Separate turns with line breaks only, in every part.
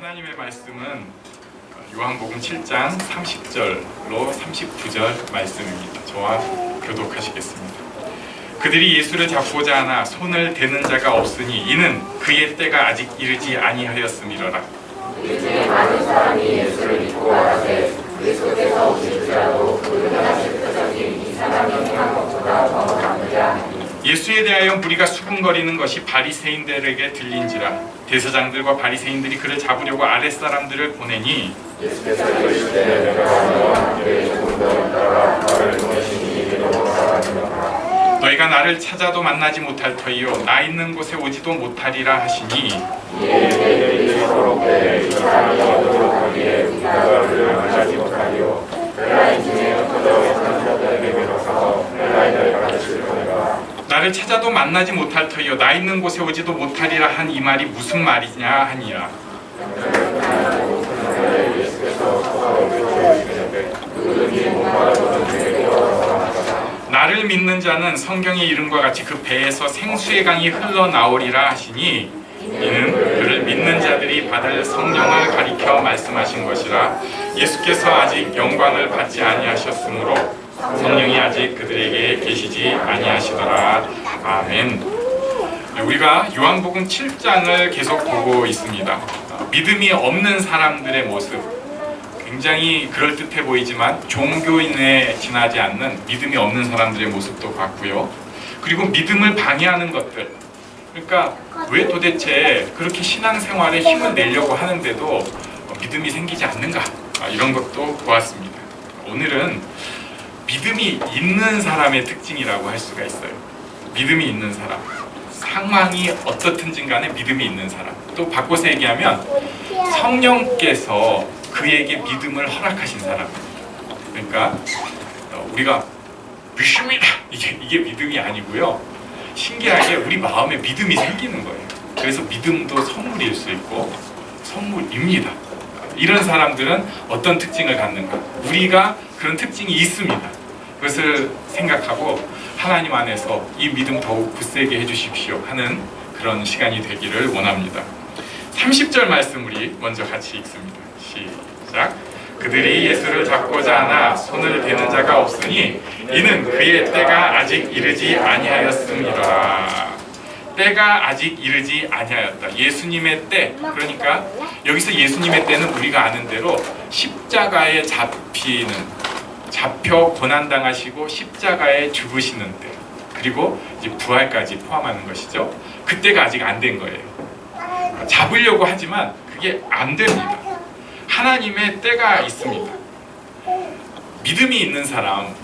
하나님의 말씀은 요한복음 7장 30절로 39절 말씀입니다. 저와 교독하시겠습니다. 그들이 예수를 잡고자 하나 손을 대는 자가 없으니 이는 그의 때가 아직 이르지 아니하였음이로라.
이에 많은 사람이 예수를 믿고 와서 그리스도께서 오실지라도 그를 하나씩 표적인 이 사람이 행한 것보다 더 많으랴.
예수에 대하여 무리가 수군거리는 것이 바리새인들에게 들린지라. 대제사장들과 바리새인들이 그를 잡으려고 아랫사람들을 보내니
예수께서 이르시되 내가 너와 함께 조금 더 있다가 나를 보내시니 이리로 돌아가니라.
너희가 나를 찾아도 만나지 못할 터이요 나 있는 곳에 오지도 못하리라 하시니
이에 너희들이 서로 이 사람이 어디로 가기에 우리가 그를 만나지 못하리요. 헬라인 중에 흩어져 있는 자들에게 비로소 헬라인을 가르칠 거니라.
나를 찾아도 만나지 못할 터이요 나 있는 곳에 오지도 못하리라 한 이 말이 무슨 말이냐 하니라. 나를 믿는 자는 성경의 이름과 같이 그 배에서 생수의 강이 흘러나오리라 하시니 이는 그를 믿는 자들이 받을 성령을 가리켜 말씀하신 것이라. 예수께서 아직 영광을 받지 아니하셨으므로 성령이 아직 그들에게 계시지 아니하시더라. 아멘. 우리가 요한복음 7장을 계속 보고 있습니다. 믿음이 없는 사람들의 모습, 굉장히 그럴듯해 보이지만 종교인에 지나지 않는 믿음이 없는 사람들의 모습도 봤고요. 그리고 믿음을 방해하는 것들, 그러니까 왜 도대체 그렇게 신앙생활에 힘을 내려고 하는데도 믿음이 생기지 않는가, 이런 것도 보았습니다. 오늘은 믿음이 있는 사람의 특징이라고 할 수가 있어요. 믿음이 있는 사람, 상황이 어떻든지 간에 믿음이 있는 사람. 또 바꿔서 얘기하면 성령께서 그에게 믿음을 허락하신 사람. 그러니까 우리가 믿습니다, 이게 믿음이 아니고요. 신기하게 우리 마음에 믿음이 생기는 거예요. 그래서 믿음도 선물일 수 있고 선물입니다. 이런 사람들은 어떤 특징을 갖는가? 우리가 그런 특징이 있습니다. 그것을 생각하고 하나님 안에서 이 믿음 더욱 굳세게 해주십시오 하는 그런 시간이 되기를 원합니다. 30절 말씀 우리 먼저 같이 읽습니다. 시작. 그들이 예수를 잡고자 하나 손을 대는 자가 없으니 이는 그의 때가 아직 이르지 아니하였음이라. 때가 아직 이르지 아니하였다. 예수님의 때, 그러니까 여기서 예수님의 때는 우리가 아는 대로 십자가에 잡혀 고난당하시고 십자가에 죽으시는 때, 그리고 이제 부활까지 포함하는 것이죠. 그때가 아직 안 된 거예요. 잡으려고 하지만 그게 안 됩니다. 하나님의 때가 있습니다. 믿음이 있는 사람,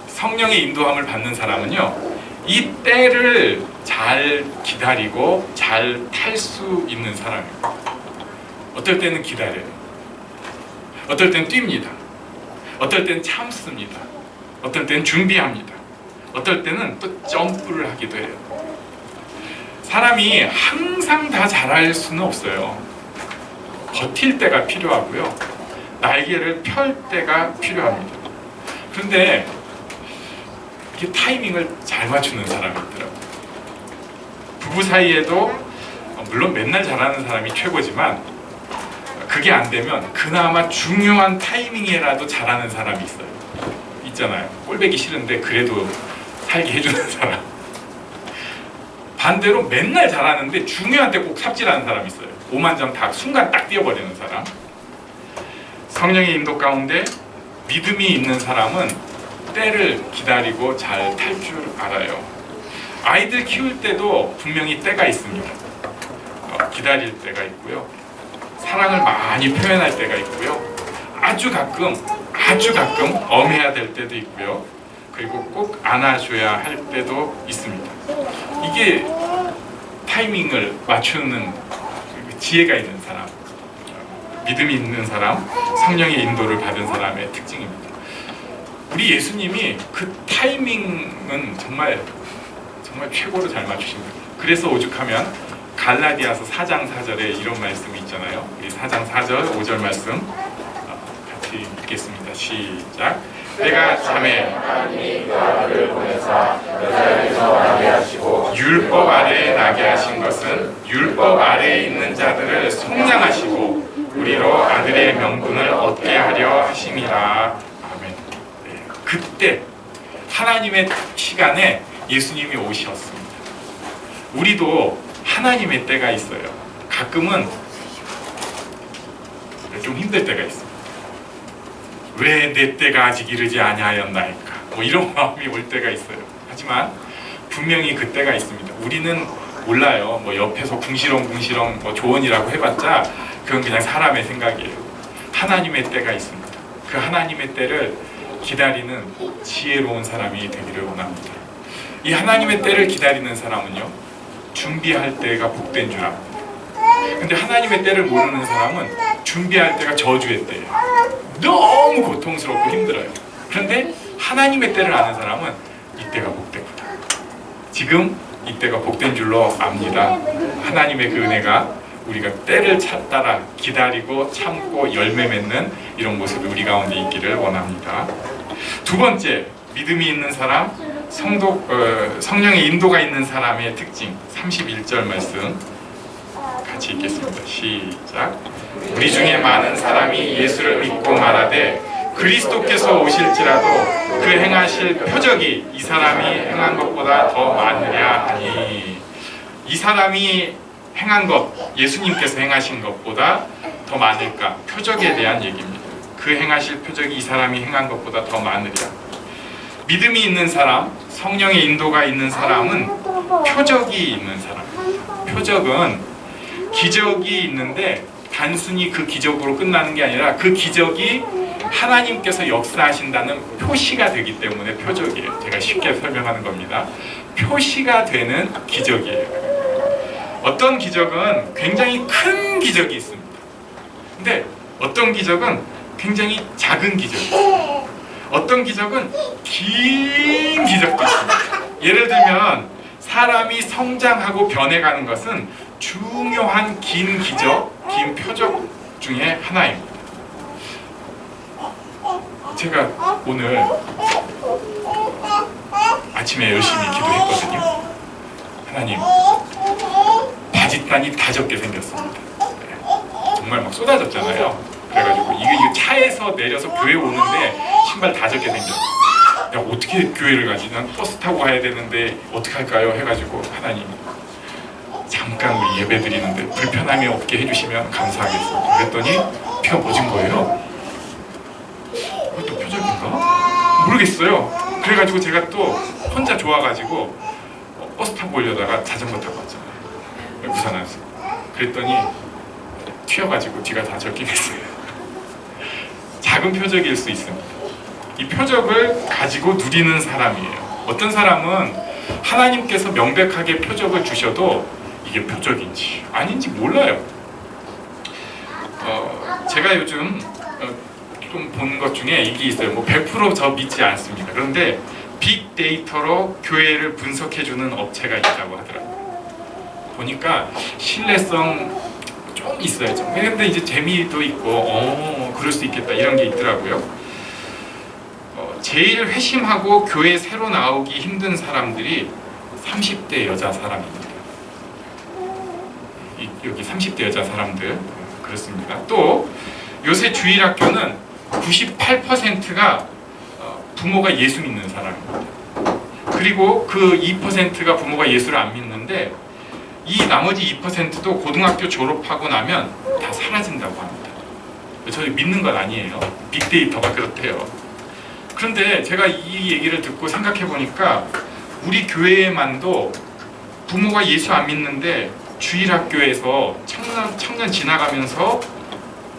성령의 인도함을 받는 사람은요, 이 때를 잘 기다리고 잘 탈 수 있는 사람입니다. 어떨 때는 기다려요. 어떨 때는 뜁니다. 어떨 때는 참습니다. 어떨 때는 준비합니다. 어떨 때는 또 점프를 하기도 해요. 사람이 항상 다 잘할 수는 없어요. 버틸 때가 필요하고요. 날개를 펼 때가 필요합니다. 그런데 이렇게 타이밍을 잘 맞추는 사람이 있더라고요. 부부 사이에도 물론 맨날 잘하는 사람이 최고지만 그게 안 되면 그나마 중요한 타이밍에라도 잘하는 사람이 있잖아요. 꼴보기 싫은데 그래도 살게 해주는 사람. 반대로 맨날 잘하는데 중요한 때 꼭 삽질하는 사람이 있어요. 오만정 다 순간 딱 뛰어버리는 사람. 성령의 인도 가운데 믿음이 있는 사람은 때를 기다리고 잘 탈 줄 알아요. 아이들 키울 때도 분명히 때가 있습니다. 기다릴 때가 있고요. 사랑을 많이 표현할 때가 있고요. 아주 가끔 엄해야 될 때도 있고요. 그리고 꼭 안아줘야 할 때도 있습니다. 이게 타이밍을 맞추는 지혜가 있는 사람, 믿음이 있는 사람, 성령의 인도를 받은 사람의 특징입니다. 우리 예수님이 그 타이밍은 정말 최고로 잘 맞추십니다. 그래서 오죽하면 갈라디아서 4장 4절에 이런 말씀이 있잖아요. 우리 4장 4절 5절 말씀 같이 읽겠습니다. 시작. 때가 참에 율법 아래에 나게 하신 것은 율법 아래에 있는 자들을 속량하시고 있음이라. 아멘. 네, 그때 하나님의 시간에 예수님이 오셨습니다. 우리도 하나님의 때가 있어요. 가끔은 좀 힘들 때가 있습니다. 왜 내 때가 아직 이르지 아니하였나이까, 뭐 이런 마음이 올 때가 있어요. 하지만 분명히 그 때가 있습니다. 우리는 몰라요. 뭐 옆에서 궁시렁 뭐 조언이라고 해봤자 그건 그냥 사람의 생각이에요. 하나님의 때가 있습니다. 그 하나님의 때를 기다리는 지혜로운 사람이 되기를 원합니다. 이 하나님의 때를 기다리는 사람은요, 준비할 때가 복된 줄 압니다. 근데 하나님의 때를 모르는 사람은 준비할 때가 저주의 때예요. 너무 고통스럽고 힘들어요. 그런데 하나님의 때를 아는 사람은 이때가 복되구나, 지금 이때가 복된 줄로 압니다. 하나님의 그 은혜가 우리가 때를 따라 기다리고 참고 열매 맺는 이런 모습이 우리 가운데 있기를 원합니다. 두 번째, 믿음이 있는 사람, 성령의 인도가 있는 사람의 특징, 31절 말씀 같이 읽겠습니다. 시작. 우리 중에 많은 사람이 예수를 믿고 말하되 그리스도께서 오실지라도 그 행하실 표적이 이 사람이 행한 것보다 더 많으랴 하니. 이 사람이 행한 것, 예수님께서 행하신 것보다 더 많을까? 표적에 대한 얘기입니다. 그 행하실 표적이 이 사람이 행한 것보다 더 많으랴. 믿음이 있는 사람, 성령의 인도가 있는 사람은 표적이 있는 사람. 표적은 기적이 있는데 단순히 그 기적으로 끝나는 게 아니라 그 기적이 하나님께서 역사하신다는 표시가 되기 때문에 표적이에요. 제가 쉽게 설명하는 겁니다. 표시가 되는 기적이에요. 어떤 기적은 굉장히 큰 기적이 있습니다. 근데 어떤 기적은 굉장히 작은 기적이 있어요. 어떤 기적은 긴 기적도 있습니다. 예를 들면 사람이 성장하고 변해가는 것은 중요한 긴 기적, 긴 표적 중에 하나입니다. 제가 오늘 아침에 열심히 기도했거든요. 하나님, 바짓단이 다 적게 생겼습니다. 네. 정말 막 쏟아졌잖아요. 그래가지고 이거 차에서 내려서 교회 오는데 신발 다 적게 생겼어요. 야, 어떻게 교회를 가지? 난 버스 타고 가야 되는데 어떻게 할까요? 해가지고 하나님, 잠깐 우리 예배 드리는데 불편함이 없게 해주시면 감사하겠습니다. 그랬더니 피가 멎은 거예요. 또 표적인가? 모르겠어요. 그래가지고 제가 또 혼자 좋아가지고 버스 타고 오려다가 자전거 타고 왔잖아요. 우산 안 쓰고. 그랬더니 튀어가지고 뒤가 다 젖긴 했어요. 작은 표적일 수 있습니다. 이 표적을 가지고 누리는 사람이에요. 어떤 사람은 하나님께서 명백하게 표적을 주셔도 이게 표적인지 아닌지 몰라요. 제가 요즘 좀 본 것 중에 이게 있어요. 뭐 100% 저 믿지 않습니다. 그런데 빅데이터로 교회를 분석해주는 업체가 있다고 하더라고요. 보니까 신뢰성 좀 있어요. 근데 이제 재미도 있고, 그럴 수 있겠다 이런 게 있더라고요. 제일 회심하고 교회 새로 나오기 힘든 사람들이 30대 여자 사람입니다. 여기 30대 여자 사람들 그렇습니다. 또 요새 주일학교는 98%가 부모가 예수 믿는 사람입니다. 그리고 그 2%가 부모가 예수를 안 믿는데 이 나머지 2%도 고등학교 졸업하고 나면 다 사라진다고 합니다. 저희 믿는 건 아니에요. 빅데이터가 그렇대요. 그런데 제가 이 얘기를 듣고 생각해 보니까 우리 교회에만도 부모가 예수 안 믿는데 주일학교에서 청년 지나가면서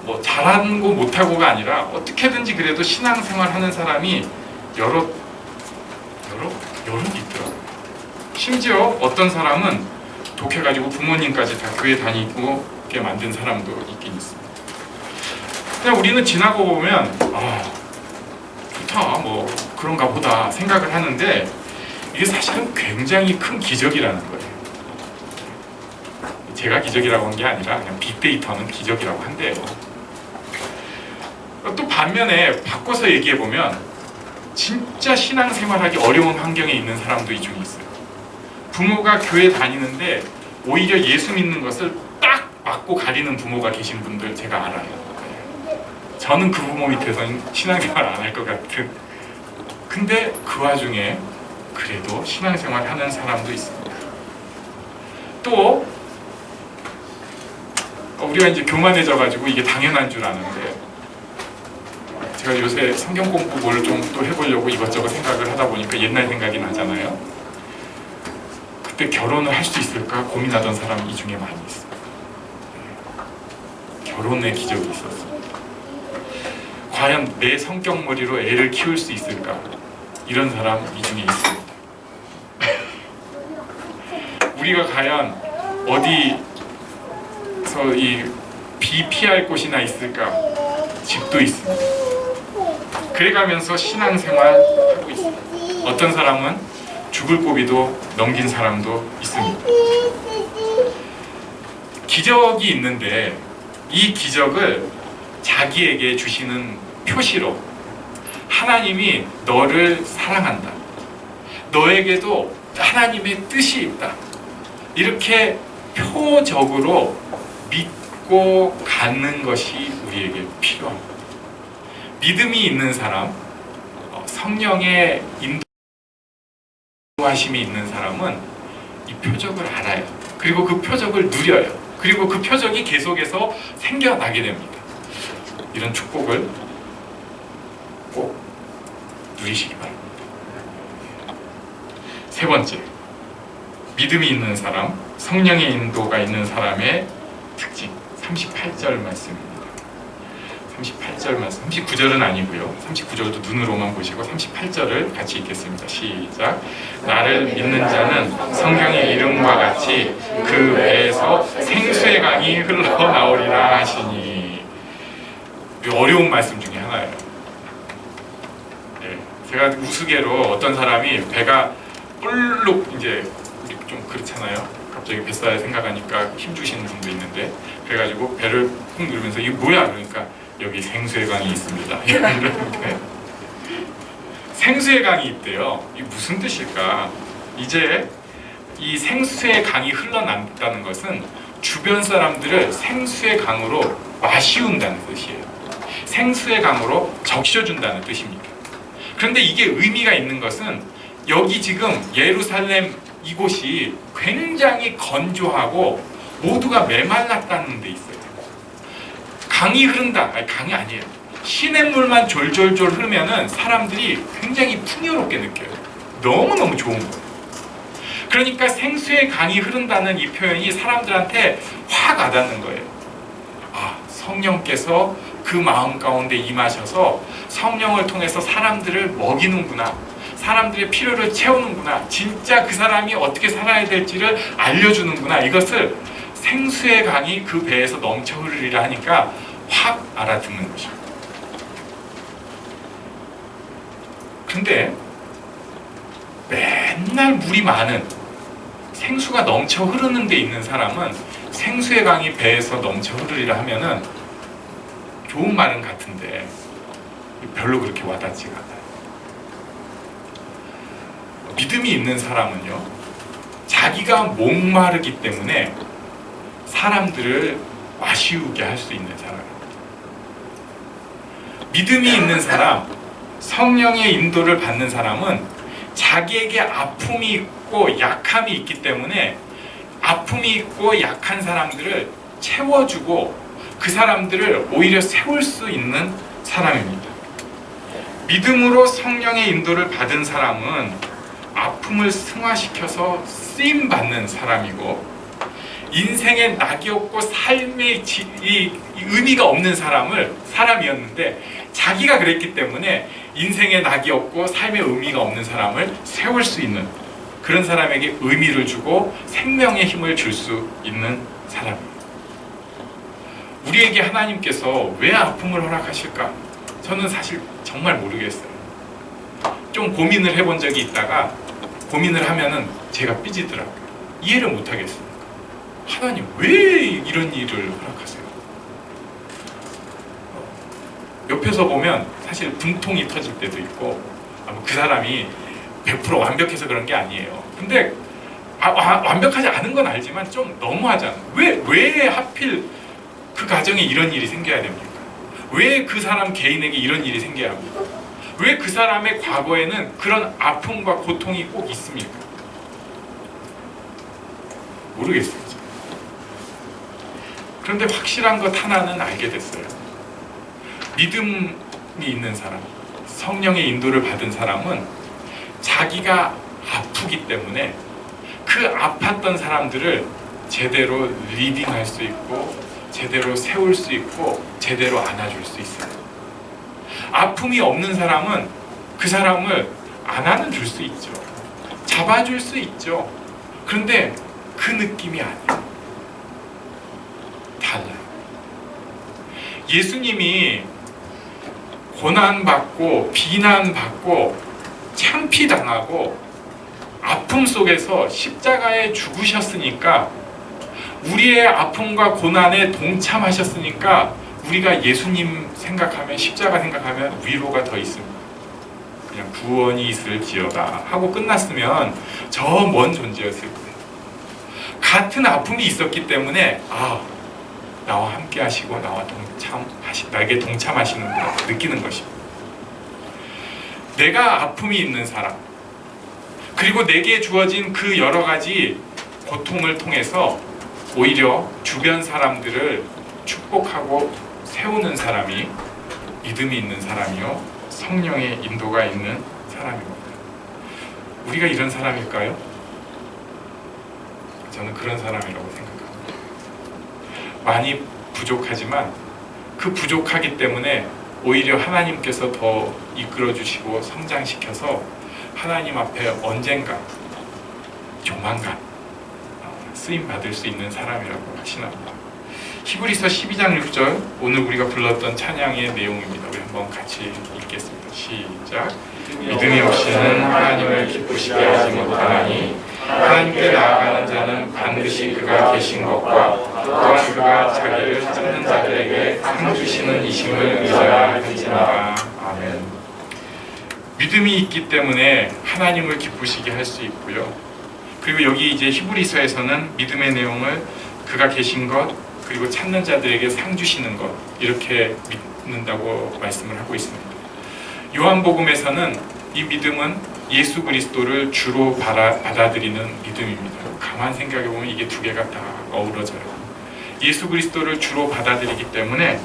뭐 잘하고 못하고가 아니라 어떻게든지 그래도 신앙생활 하는 사람이 여럿 있더라고요. 심지어 어떤 사람은 독해가지고 부모님까지 다 교회 다니고 게 만든 사람도 있긴 있습니다. 그냥 우리는 지나고 보면 좋다 뭐 그런가 보다 생각을 하는데 이게 사실은 굉장히 큰 기적이라는 거예요. 제가 기적이라고 한 게 아니라 그냥 빅데이터는 기적이라고 한대요. 또 반면에 바꿔서 얘기해 보면 진짜 신앙생활하기 어려운 환경에 있는 사람도 이 중에 있어요. 부모가 교회 다니는데 오히려 예수 믿는 것을 딱 맞고 가리는 부모가 계신 분들 제가 알아요. 저는 그 부모 밑에서는 신앙생활 안 할 것 같은. 근데 그 와중에 그래도 신앙생활 하는 사람도 있습니다. 또 우리가 이제 교만해져가지고 이게 당연한 줄 아는데, 제가 요새 성경 공부 뭘 좀 또 해보려고 이것저것 생각을 하다 보니까 옛날 생각이 나잖아요. 그때 결혼을 할 수 있을까 고민하던 사람이 이 중에 많이 있어요. 결혼의 기적이 있었어요. 과연 내 성격머리로 애를 키울 수 있을까? 이런 사람 이 중에 있습니다. 우리가 과연 어디서 이 비 피할 곳이나 있을까? 집도 있습니다. 그래가면서 신앙생활 하고 있습니다. 어떤 사람은 죽을 고비도 넘긴 사람도 있습니다. 기적이 있는데 이 기적을 자기에게 주시는 표시로 하나님이 너를 사랑한다, 너에게도 하나님의 뜻이 있다, 이렇게 표적으로 믿고 가는 것이 우리에게 필요합니다. 믿음이 있는 사람, 성령의 인도하심이 있는 사람은 이 표적을 알아요. 그리고 그 표적을 누려요. 그리고 그 표적이 계속해서 생겨나게 됩니다. 이런 축복을 꼭 누리시기 바랍니다. 세 번째, 믿음이 있는 사람, 성령의 인도가 있는 사람의 특징, 38절 말씀입니다. 38절 말씀, 39절은 아니고요. 39절도 눈으로만 보시고 38절을 같이 읽겠습니다. 시작. 나를 믿는 자는 성경의 이름과 같이 그 배에서 생수의 강이 흘러나오리라 하시니. 어려운 말씀 중에 하나예요. 네, 제가 우스개로 어떤 사람이 배가 볼록, 이제 우리 좀 그렇잖아요. 갑자기 뱃살 생각하니까 힘 주시는 분도 있는데, 그래가지고 배를 쿵 누르면서 이게 뭐야? 그러니까 여기 생수의 강이 있습니다. 이러는데 생수의 강이 있대요. 이게 무슨 뜻일까? 이제 이 생수의 강이 흘러난다는 것은 주변 사람들을 생수의 강으로 마시운다는 뜻이에요. 생수의 강으로 적셔준다는 뜻입니다. 그런데 이게 의미가 있는 것은 여기 지금 예루살렘 이곳이 굉장히 건조하고 모두가 메말랐다는 데 있어요. 강이 흐른다. 아니, 강이 아니에요. 시냇물만 졸졸졸 흐르면은 사람들이 굉장히 풍요롭게 느껴요. 너무너무 좋은 거예요. 그러니까 생수의 강이 흐른다는 이 표현이 사람들한테 확 와닿는 거예요. 아, 성령께서 그 마음 가운데 임하셔서 성령을 통해서 사람들을 먹이는구나, 사람들의 필요를 채우는구나, 진짜 그 사람이 어떻게 살아야 될지를 알려주는구나, 이것을 생수의 강이 그 배에서 넘쳐 흐르리라 하니까 확 알아듣는 것입니다. 근데 맨날 물이 많은, 생수가 넘쳐 흐르는 데 있는 사람은 생수의 강이 배에서 넘쳐 흐르리라 하면은 좋은 말은 같은데 별로 그렇게 와닿지가 않아요. 믿음이 있는 사람은요, 자기가 목마르기 때문에 사람들을 마시우게 할 수 있는 사람입니다. 믿음이 있는 사람, 성령의 인도를 받는 사람은 자기에게 아픔이 있고 약함이 있기 때문에 아픔이 있고 약한 사람들을 채워주고 그 사람들을 오히려 세울 수 있는 사람입니다. 믿음으로 성령의 인도를 받은 사람은 아픔을 승화시켜서 쓰임받는 사람이고, 인생에 낙이 없고 삶의 의미가 없는 사람이었는데 자기가 그랬기 때문에 인생에 낙이 없고 삶의 의미가 없는 사람을 세울 수 있는, 그런 사람에게 의미를 주고 생명의 힘을 줄 수 있는 사람입니다. 우리에게 하나님께서 왜 아픔을 허락하실까? 저는 사실 정말 모르겠어요. 좀 고민을 해본 적이 있다가 고민을 하면은 제가 삐지더라고요. 이해를 못하겠어요. 하나님 왜 이런 일을 허락하세요? 옆에서 보면 사실 분통이 터질 때도 있고, 그 사람이 100% 완벽해서 그런 게 아니에요. 근데 완벽하지 않은 건 알지만 좀 너무하잖아. 왜 하필 그 가정에 이런 일이 생겨야 됩니까? 왜 그 사람 개인에게 이런 일이 생겨야 합니까? 왜 그 사람의 과거에는 그런 아픔과 고통이 꼭 있습니까? 모르겠어요. 그런데 확실한 것 하나는 알게 됐어요. 믿음이 있는 사람, 성령의 인도를 받은 사람은 자기가 아프기 때문에 그 아팠던 사람들을 제대로 리딩할 수 있고 제대로 세울 수 있고 제대로 안아줄 수 있어요. 아픔이 없는 사람은 그 사람을 안아는 줄 수 있죠. 잡아줄 수 있죠. 그런데 그 느낌이 아니에요. 달라요. 예수님이 고난받고 비난받고 창피당하고 아픔 속에서 십자가에 죽으셨으니까, 우리의 아픔과 고난에 동참하셨으니까 우리가 예수님 생각하면, 십자가 생각하면 위로가 더 있습니다. 그냥 구원이 있을지어다 하고 끝났으면 저 먼 존재였을 거예요. 같은 아픔이 있었기 때문에 나와 함께 하시고 나에게 동참하시는구나 느끼는 것입니다. 내가 아픔이 있는 사람, 그리고 내게 주어진 그 여러 가지 고통을 통해서 오히려 주변 사람들을 축복하고 세우는 사람이 믿음이 있는 사람이요, 성령의 인도가 있는 사람입니다. 우리가 이런 사람일까요? 저는 그런 사람이라고 생각합니다. 많이 부족하지만 그 부족하기 때문에 오히려 하나님께서 더 이끌어 주시고 성장시켜서 하나님 앞에 언젠가 조만간 쓰임 받을 수 있는 사람이라고 확신합니다. 히브리서 12장 6절, 오늘 우리가 불렀던 찬양의 내용입니다. 우리 한번 같이 읽겠습니다. 시작. 믿음이 없이는 하나님을 기쁘시게 하지 못하나니 하나님께 나아가는 자는 반드시 그가 계신 것과 또한 그가 자기를 찾는 자들에게 상 주시는 이심을 의지해야 할지니라. 아멘. 믿음이 있기 때문에 하나님을 기쁘시게 할 수 있고요. 그리고 여기 이제 히브리서에서는 믿음의 내용을 그가 계신 것, 그리고 찾는 자들에게 상 주시는 것, 이렇게 믿는다고 말씀을 하고 있습니다. 요한복음에서는 이 믿음은 예수 그리스도를 주로 받아들이는 믿음입니다. 가만 생각해 보면 이게 두 개가 다 어우러져요. 예수 그리스도를 주로 받아들이기 때문에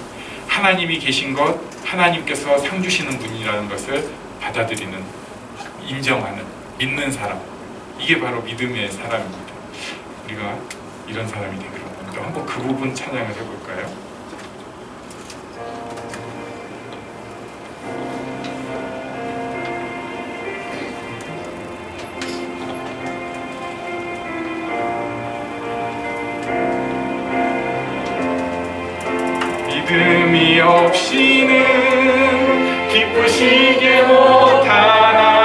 하나님이 계신 것, 하나님께서 상 주시는 분이라는 것을 받아들이는, 인정하는, 믿는 사람, 이게 바로 믿음의 사람입니다. 우리가 이런 사람이 되기를 원합니다. 한번 그 부분 찬양을 해볼까요? 믿음이 없이는 기쁘시게 못하나